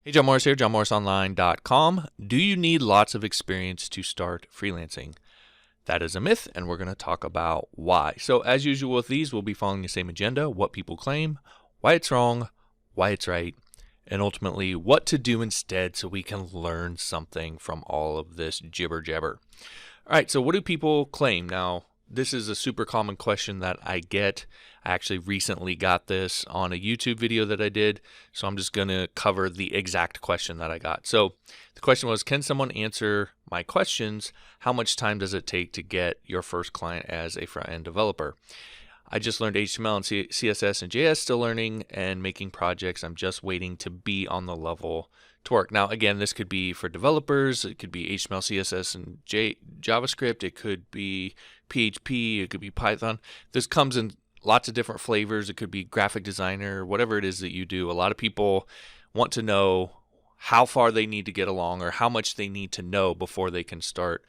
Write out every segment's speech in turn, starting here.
Hey, John Morris here, johnmorrisonline.com. Do you need lots of experience to start freelancing? That is a myth, and we're going to talk about why. So as usual with these, we'll be following the same agenda: what people claim, why it's wrong, why it's right, and ultimately what to do instead so we can learn something from all of this jibber jabber. All right, so what do people claim? Now, this is a super common question that I get. I actually recently got this on a YouTube video that I did, so I'm just going to cover the exact question that I got. So the question was, can someone answer my questions? How much time does it take to get your first client as a front-end developer? I just learned HTML and CSS and JS, still learning and making projects. I'm just waiting to be on the level to work. Now, again, this could be for developers. It could be HTML, CSS, and JavaScript. It could be PHP. It could be Python. This comes in lots of different flavors. It could be graphic designer, whatever it is that you do. A lot of people want to know how far they need to get along or how much they need to know before they can start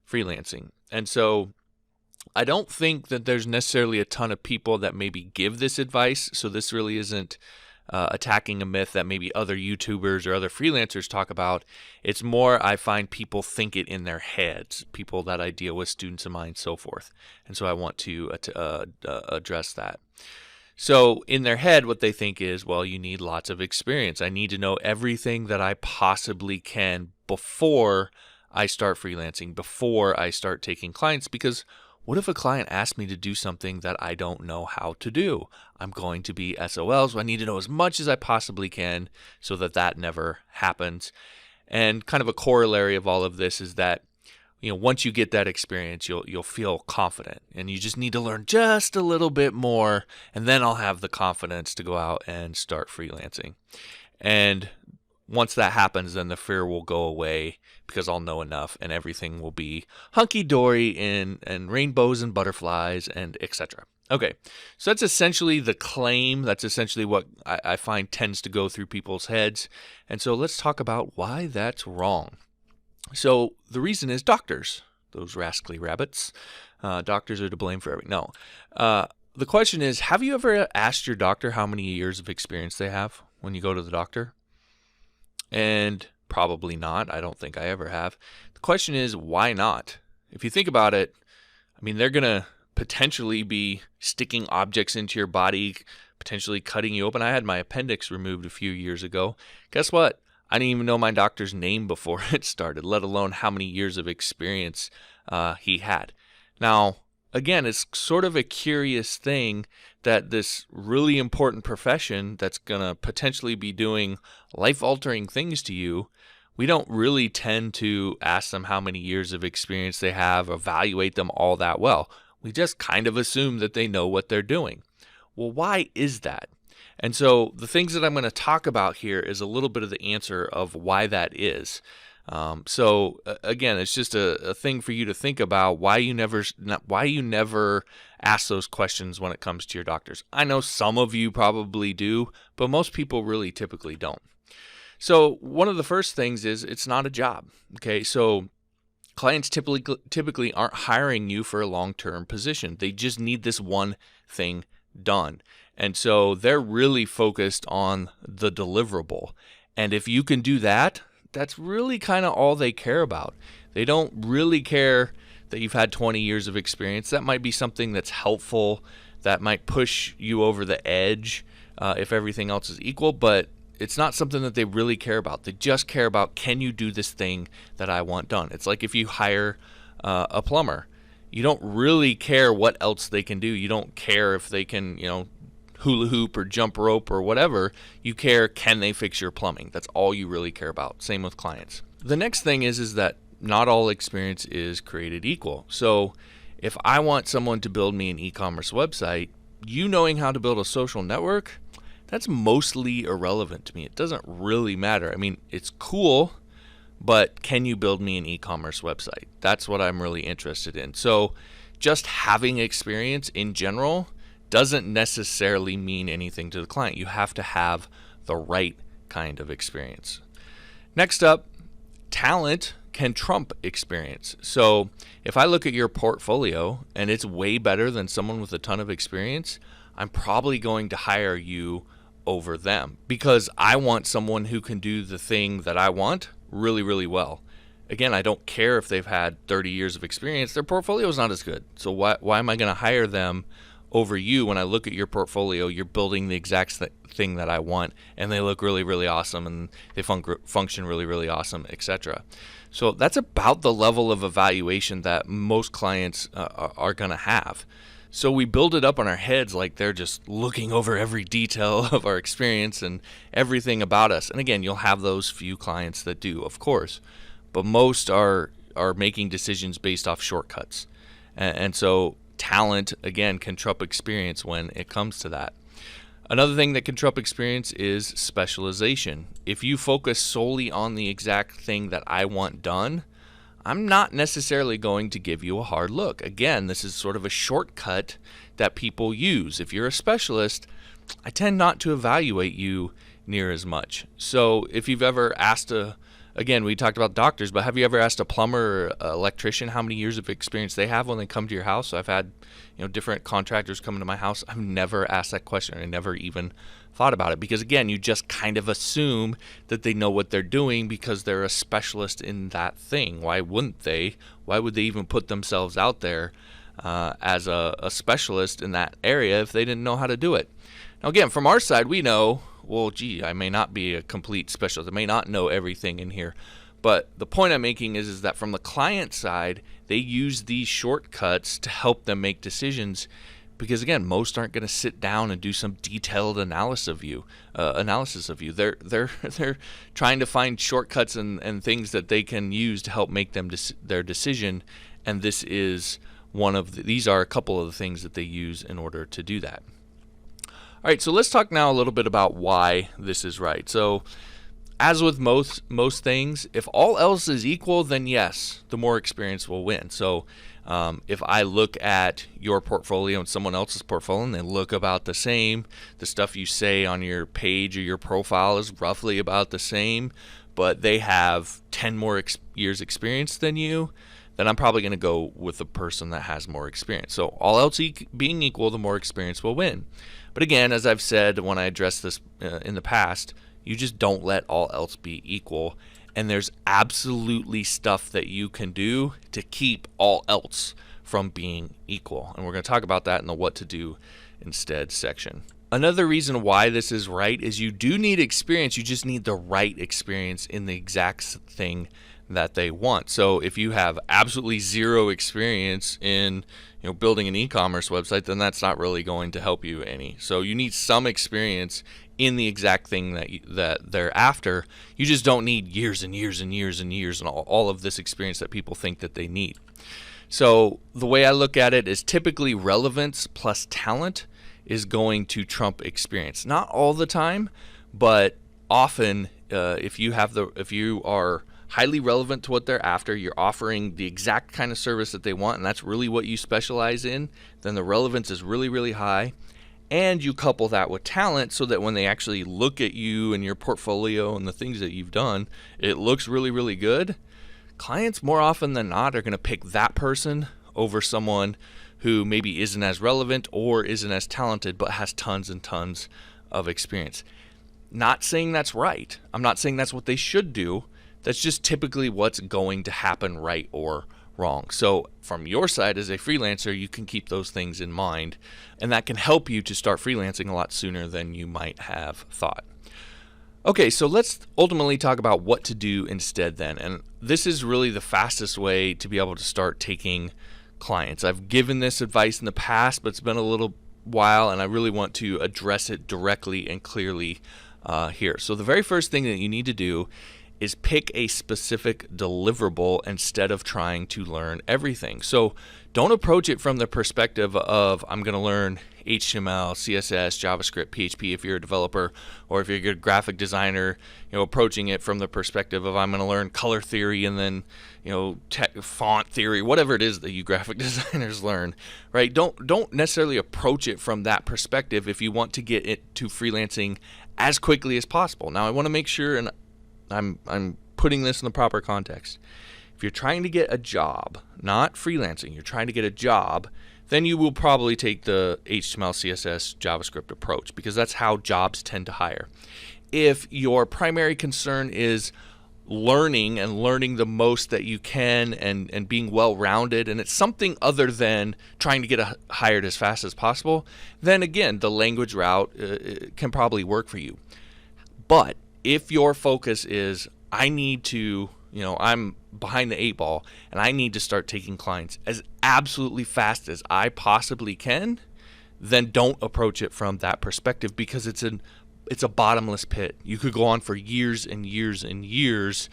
freelancing. And so I don't think that there's necessarily a ton of people that maybe give this advice. So this really isn't attacking a myth that maybe other YouTubers or other freelancers talk about. It's more, I find people think it in their heads, people that I deal with, students of mine, so forth. And so I want to address that. So in their head, what they think is, well, you need lots of experience. I need to know everything that I possibly can before I start freelancing, before I start taking clients, because what if a client asks me to do something that I don't know how to do? I'm going to be SOL, so I need to know as much as I possibly can so that that never happens. And kind of a corollary of all of this is that, once you get that experience, you'll feel confident, and you just need to learn just a little bit more, and then I'll have the confidence to go out and start freelancing. And once that happens, then the fear will go away because I'll know enough and everything will be hunky-dory and rainbows and butterflies and etc. Okay, so that's essentially the claim. That's essentially what I find tends to go through people's heads. And so let's talk about why that's wrong. So the reason is doctors, those rascally rabbits. Doctors are to blame for everything. No. The question is, have you ever asked your doctor how many years of experience they have when you go to the doctor? And probably not. I don't think I ever have. The question is, why not? If you think about it, they're going to potentially be sticking objects into your body, potentially cutting you open. I had my appendix removed a few years ago. Guess what? I didn't even know my doctor's name before it started, let alone how many years of experience he had. Now, again, it's sort of a curious thing that this really important profession that's going to potentially be doing life-altering things to you, we don't really tend to ask them how many years of experience they have, evaluate them all that well. We just kind of assume that they know what they're doing. Well, why is that? And so the things that I'm going to talk about here is a little bit of the answer of why that is. So again, it's just a thing for you to think about, why you never ask those questions when it comes to your doctors. I know some of you probably do, but most people really typically don't. So one of the first things is it's not a job. Okay, so clients typically aren't hiring you for a long-term position. They just need this one thing done. And so they're really focused on the deliverable. And if you can do that, that's really kind of all they care about. They don't really care that you've had 20 years of experience. That might be something that's helpful, that might push you over the edge if everything else is equal, but it's not something that they really care about. They just care about, can you do this thing that I want done? It's like if you hire a plumber. You don't really care what else they can do. You don't care if they can, hula hoop or jump rope or whatever. You care, can they fix your plumbing? That's all you really care about. Same with clients. The next thing is that not all experience is created equal. So if I want someone to build me an e-commerce website, you knowing how to build a social network, that's mostly irrelevant to me. It doesn't really matter. It's cool, but can you build me an e-commerce website? That's what I'm really interested in. So just having experience in general doesn't necessarily mean anything to the client. You have to have the right kind of experience. Next up, talent can trump experience. So if I look at your portfolio and it's way better than someone with a ton of experience, I'm probably going to hire you over them, because I want someone who can do the thing that I want really, really well. Again, I don't care if they've had 30 years of experience. Their portfolio is not as good. So why am I going to hire them over you when I look at your portfolio? You're building the exact thing that I want, and they look really, really awesome, and they function really, really awesome, etc. So that's about the level of evaluation that most clients are going to have. So we build it up on our heads like they're just looking over every detail of our experience and everything about us. And again, you'll have those few clients that do, of course, but most are making decisions based off shortcuts. And so talent, again, can trump experience when it comes to that. Another thing that can trump experience is specialization. If you focus solely on the exact thing that I want done, I'm not necessarily going to give you a hard look. Again, this is sort of a shortcut that people use. If you're a specialist, I tend not to evaluate you near as much. So if you've ever asked again, we talked about doctors, but have you ever asked a plumber or electrician how many years of experience they have when they come to your house? So I've had, different contractors come to my house. I've never asked that question. I never even thought about it, because again, you just kind of assume that they know what they're doing because they're a specialist in that thing. Why wouldn't they? Why would they even put themselves out there as a specialist in that area if they didn't know how to do it? Now again, from our side, we know, well, gee, I may not be a complete specialist. I may not know everything in here. But the point I'm making is that from the client side, they use these shortcuts to help them make decisions, because again, most aren't going to sit down and do some detailed analysis of you. They're trying to find shortcuts and things that they can use to help make them their decision, and these are a couple of the things that they use in order to do that. All right, so let's talk now a little bit about why this is right. So as with most things, if all else is equal, then yes, the more experience will win. So if I look at your portfolio and someone else's portfolio and they look about the same, the stuff you say on your page or your profile is roughly about the same, but they have 10 more years experience than you, then I'm probably going to go with the person that has more experience. So all else being equal, the more experience will win. But again, as I've said when I addressed this in the past, you just don't let all else be equal. And there's absolutely stuff that you can do to keep all else from being equal. And we're going to talk about that in the what to do instead section. Another reason why this is right is you do need experience. You just need the right experience in the exact thing that they want. So if you have absolutely zero experience in building an e-commerce website, then that's not really going to help you any. So you need some experience in the exact thing that they're after. You just don't need years and years and years and years and all of this experience that people think that they need. So the way I look at it is typically relevance plus talent is going to trump experience. Not all the time, but often if you are highly relevant to what they're after, you're offering the exact kind of service that they want, and that's really what you specialize in, then the relevance is really, really high. And you couple that with talent so that when they actually look at you and your portfolio and the things that you've done, it looks really, really good. Clients more often than not are going to pick that person over someone who maybe isn't as relevant or isn't as talented but has tons and tons of experience. Not saying that's right. I'm not saying that's what they should do. That's just typically what's going to happen, right or wrong. So from your side as a freelancer, you can keep those things in mind, and that can help you to start freelancing a lot sooner than you might have thought. Okay, so let's ultimately talk about what to do instead then. And this is really the fastest way to be able to start taking clients. I've given this advice in the past, but it's been a little while, and I really want to address it directly and clearly here. So the very first thing that you need to do is pick a specific deliverable instead of trying to learn everything. So don't approach it from the perspective of I'm going to learn HTML, CSS, JavaScript, PHP if you're a developer, or if you're a graphic designer, approaching it from the perspective of I'm going to learn color theory and then, font theory, whatever it is that you graphic designers learn, right? Don't necessarily approach it from that perspective if you want to get it to freelancing as quickly as possible. Now, I want to make sure, and I'm putting this in the proper context. If you're trying to get a job, not freelancing, you're trying to get a job, then you will probably take the HTML, CSS, JavaScript approach, because that's how jobs tend to hire. If your primary concern is learning and learning the most that you can and being well-rounded, and it's something other than trying to get hired as fast as possible, then again, the language route can probably work for you. But if your focus is, I need to, I'm behind the 8 ball and I need to start taking clients as absolutely fast as I possibly can, then don't approach it from that perspective, because it's a bottomless pit. You could go on for years and years and years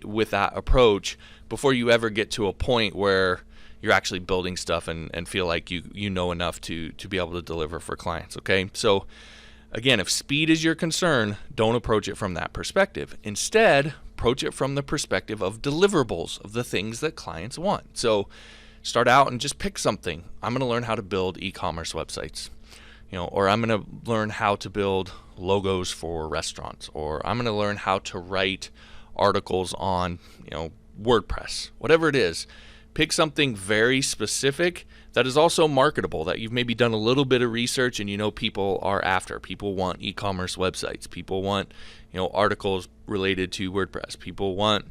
with that approach before you ever get to a point where you're actually building stuff and feel like you know enough to be able to deliver for clients. Okay, so again, if speed is your concern, don't approach it from that perspective. Instead, approach it from the perspective of deliverables, of the things that clients want. So start out and just pick something. I'm going to learn how to build e-commerce websites, or I'm going to learn how to build logos for restaurants, or I'm going to learn how to write articles on, WordPress, whatever it is. Pick something very specific that is also marketable, that you've maybe done a little bit of research and people are after. People want e-commerce websites. People want, articles related to WordPress. People want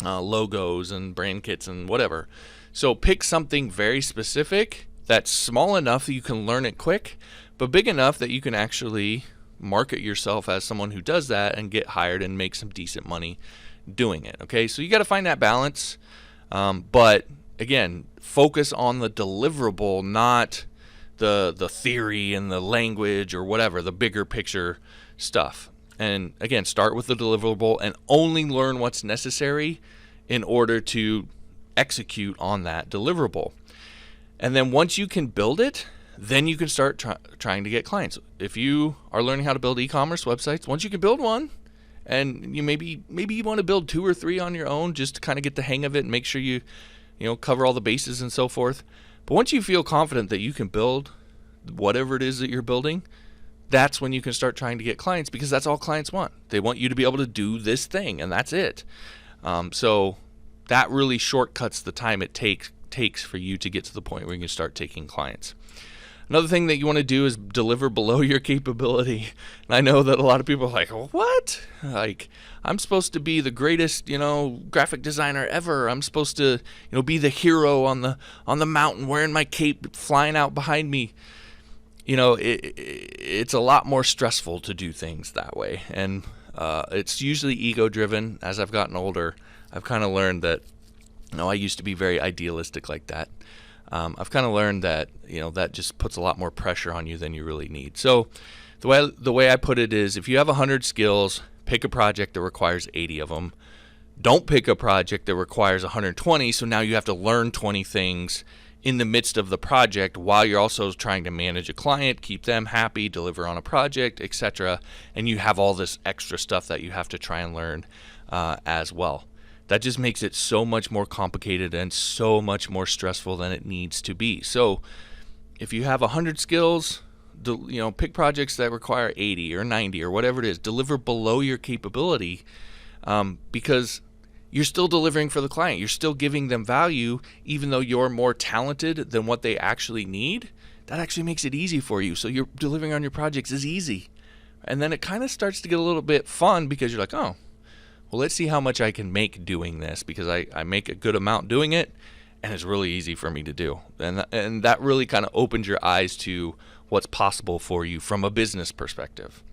logos and brand kits and whatever. So pick something very specific that's small enough that you can learn it quick, but big enough that you can actually market yourself as someone who does that and get hired and make some decent money doing it. Okay, so you got to find that balance. But again, focus on the deliverable, not the theory and the language or whatever, the bigger picture stuff. And again, start with the deliverable and only learn what's necessary in order to execute on that deliverable. And then once you can build it, then you can start trying to get clients. If you are learning how to build e-commerce websites, once you can build one, and you maybe you want to build 2 or 3 on your own just to kind of get the hang of it and make sure you cover all the bases and so forth. But once you feel confident that you can build whatever it is that you're building, that's when you can start trying to get clients, because that's all clients want. They want you to be able to do this thing, and that's it. So that really shortcuts the time it takes for you to get to the point where you can start taking clients. Another thing that you want to do is deliver below your capability. And I know that a lot of people are like, what? Like, I'm supposed to be the greatest, graphic designer ever. I'm supposed to, be the hero on the mountain wearing my cape flying out behind me. It's a lot more stressful to do things that way. And it's usually ego-driven. As I've gotten older, I've kind of learned that, I used to be very idealistic like that. I've kind of learned that that just puts a lot more pressure on you than you really need. So the way I put it is, if you have 100 skills, pick a project that requires 80 of them. Don't pick a project that requires 120, so now you have to learn 20 things in the midst of the project while you're also trying to manage a client, keep them happy, deliver on a project, etc. And you have all this extra stuff that you have to try and learn as well. That just makes it so much more complicated and so much more stressful than it needs to be. So if you have 100 skills, pick projects that require 80 or 90 or whatever it is. Deliver below your capability, because you're still delivering for the client. You're still giving them value, even though you're more talented than what they actually need. That actually makes it easy for you. So you're delivering on your projects is easy. And then it kind of starts to get a little bit fun, because you're like, oh, well, let's see how much I can make doing this, because I make a good amount doing it, and it's really easy for me to do. And that really kind of opens your eyes to what's possible for you from a business perspective.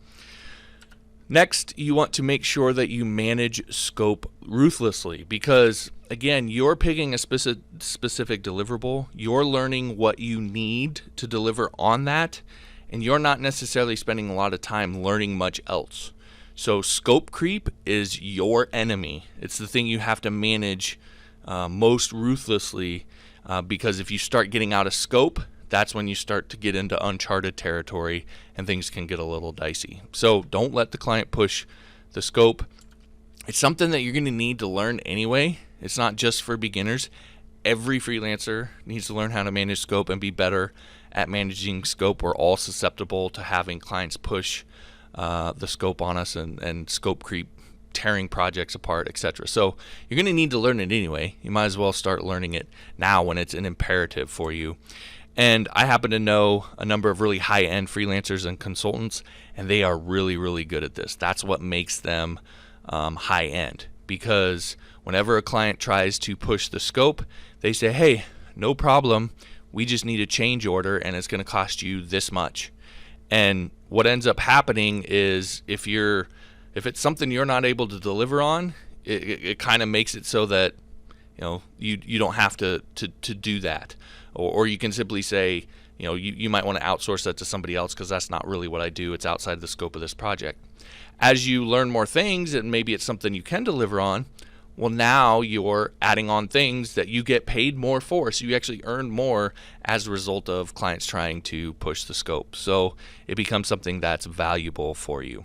Next, you want to make sure that you manage scope ruthlessly, because, again, you're picking a specific deliverable. You're learning what you need to deliver on that, and you're not necessarily spending a lot of time learning much else. So scope creep is your enemy. It's the thing you have to manage most ruthlessly, because if you start getting out of scope, that's when you start to get into uncharted territory and things can get a little dicey. So don't let the client push the scope. It's something that you're going to need to learn anyway. It's not just for beginners. Every freelancer needs to learn how to manage scope and be better at managing scope. We're all susceptible to having clients push the scope on us and scope creep, tearing projects apart, etc. So you're going to need to learn it anyway. You might as well start learning it now when it's an imperative for you. And I happen to know a number of really high-end freelancers and consultants, and they are really, really good at this. That's what makes them high-end, because whenever a client tries to push the scope, they say, hey, no problem, we just need a change order and it's going to cost you this much. And what ends up happening is if it's something you're not able to deliver on, it kind of makes it so that you don't have to do that, or you can simply say you might want to outsource that to somebody else because that's not really what I do. It's outside the scope of this project. As you learn more things and maybe it's something you can deliver on, well, now you're adding on things that you get paid more for, so you actually earn more as a result of clients trying to push the scope. So it becomes something that's valuable for you.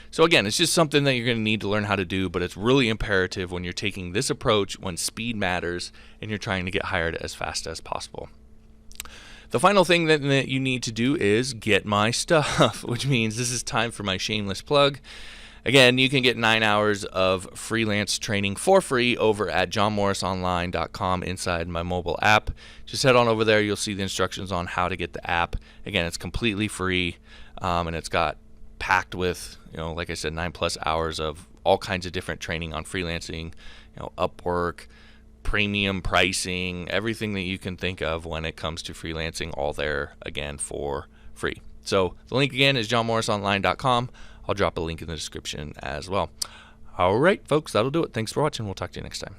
So again, it's just something that you're going to need to learn how to do, but it's really imperative when you're taking this approach when speed matters and you're trying to get hired as fast as possible. The final thing that you need to do is get my stuff, which means this is time for my shameless plug. Again, you can get 9 hours of freelance training for free over at johnmorrisonline.com inside my mobile app. Just head on over there. You'll see the instructions on how to get the app. Again, it's completely free, and it's got packed with, like I said, 9+ hours of all kinds of different training on freelancing, Upwork, premium pricing, everything that you can think of when it comes to freelancing, all there, again, for free. So the link again is johnmorrisonline.com. I'll drop a link in the description as well. All right, folks, that'll do it. Thanks for watching. We'll talk to you next time.